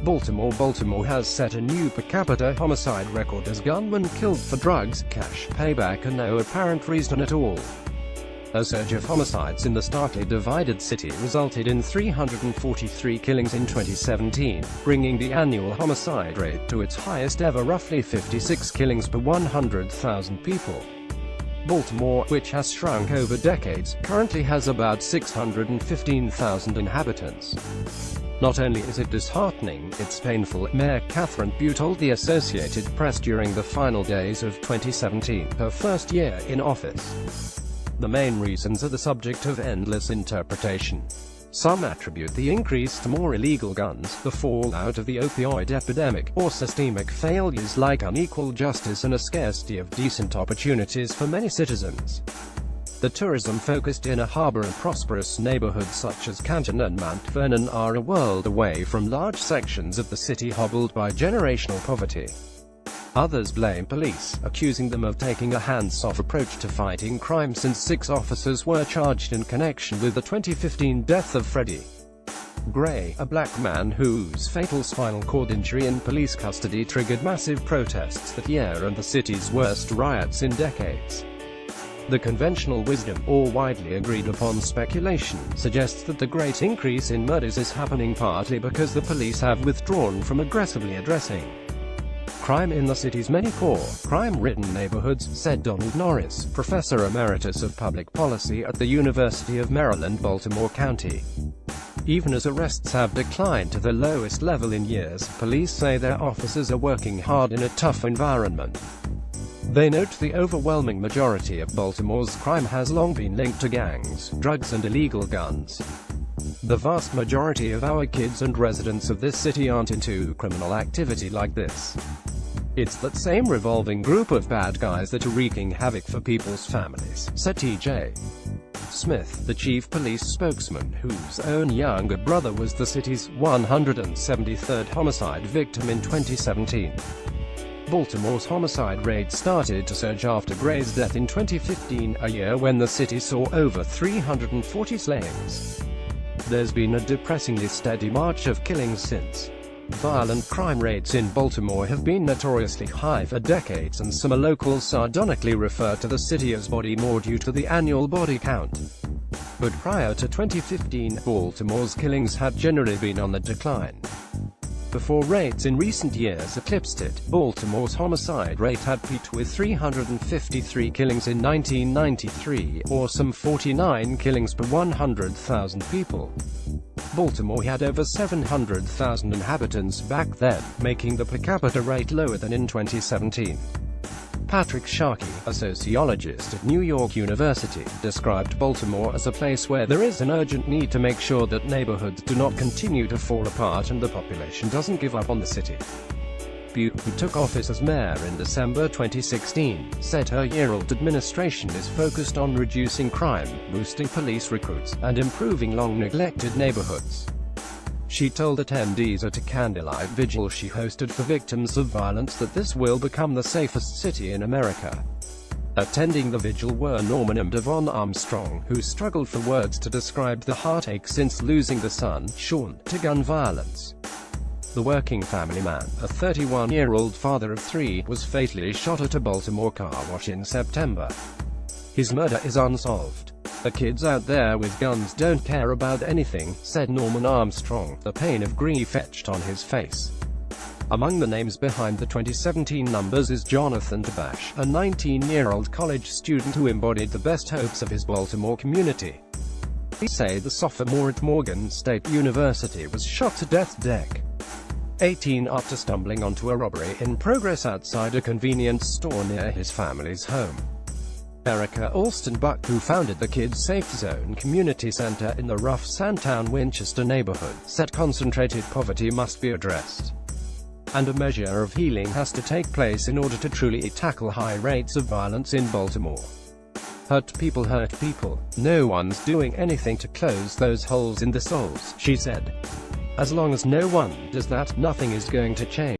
Baltimore has set a new per capita homicide record as gunmen killed for drugs, cash, payback and no apparent reason at all. A surge of homicides in the starkly divided city resulted in 343 killings in 2017, bringing the annual homicide rate to its highest ever, roughly 56 killings per 100,000 people. Baltimore, which has shrunk over decades, currently has about 615,000 inhabitants. Not only is it disheartening, it's painful, Mayor Catherine Pugh told the Associated Press during the final days of 2017, her first year in office. The main reasons are the subject of endless interpretation. Some attribute the increase to more illegal guns, the fallout of the opioid epidemic, or systemic failures like unequal justice and a scarcity of decent opportunities for many citizens. The tourism-focused inner harbor and prosperous neighborhoods such as Canton and Mount Vernon are a world away from large sections of the city hobbled by generational poverty. Others blame police, accusing them of taking a hands-off approach to fighting crime since 6 officers were charged in connection with the 2015 death of Freddie Gray, a black man whose fatal spinal cord injury in police custody triggered massive protests that year and the city's worst riots in decades. The conventional wisdom, or widely agreed upon speculation, suggests that the great increase in murders is happening partly because the police have withdrawn from aggressively addressing crime in the city's many poor, crime-ridden neighborhoods, said Donald Norris, professor emeritus of public policy at the University of Maryland, Baltimore County. Even as arrests have declined to the lowest level in years, police say their officers are working hard in a tough environment. They note the overwhelming majority of Baltimore's crime has long been linked to gangs, drugs and illegal guns. The vast majority of our kids and residents of this city aren't into criminal activity like this. It's that same revolving group of bad guys that are wreaking havoc for people's families, said T.J. Smith, the chief police spokesman, whose own younger brother was the city's 173rd homicide victim in 2017. Baltimore's homicide rate started to surge after Gray's death in 2015, a year when the city saw over 340 slayings. There's been a depressingly steady march of killings since. Violent crime rates in Baltimore have been notoriously high for decades, and some locals sardonically refer to the city as Baltimore due to the annual body count. But prior to 2015, Baltimore's killings had generally been on the decline. Before rates in recent years eclipsed it, Baltimore's homicide rate had peaked with 353 killings in 1993, or some 49 killings per 100,000 people. Baltimore had over 700,000 inhabitants back then, making the per capita rate lower than in 2017. Patrick Sharkey, a sociologist at New York University, described Baltimore as a place where there is an urgent need to make sure that neighborhoods do not continue to fall apart and the population doesn't give up on the city. Pugh, who took office as mayor in December 2016, said her year-old administration is focused on reducing crime, boosting police recruits, and improving long-neglected neighborhoods. She told attendees at a candlelight vigil she hosted for victims of violence that this will become the safest city in America. Attending the vigil were Norman and Devon Armstrong, who struggled for words to describe the heartache since losing their son, Sean, to gun violence. The working family man, a 31-year-old father of 3, was fatally shot at a Baltimore car wash in September. His murder is unsolved. The kids out there with guns don't care about anything, said Norman Armstrong, the pain of grief etched on his face. Among the names behind the 2017 numbers is Jonathan Tabash, a 19-year-old college student who embodied the best hopes of his Baltimore community. They say the sophomore at Morgan State University was shot to death deck 18 after stumbling onto a robbery in progress outside a convenience store near his family's home. Erica Alston Buck, who founded the Kids Safe Zone Community Center in the rough Sandtown Winchester neighborhood, said concentrated poverty must be addressed, and a measure of healing has to take place in order to truly tackle high rates of violence in Baltimore. Hurt people, no one's doing anything to close those holes in the souls, she said. As long as no one does that, nothing is going to change.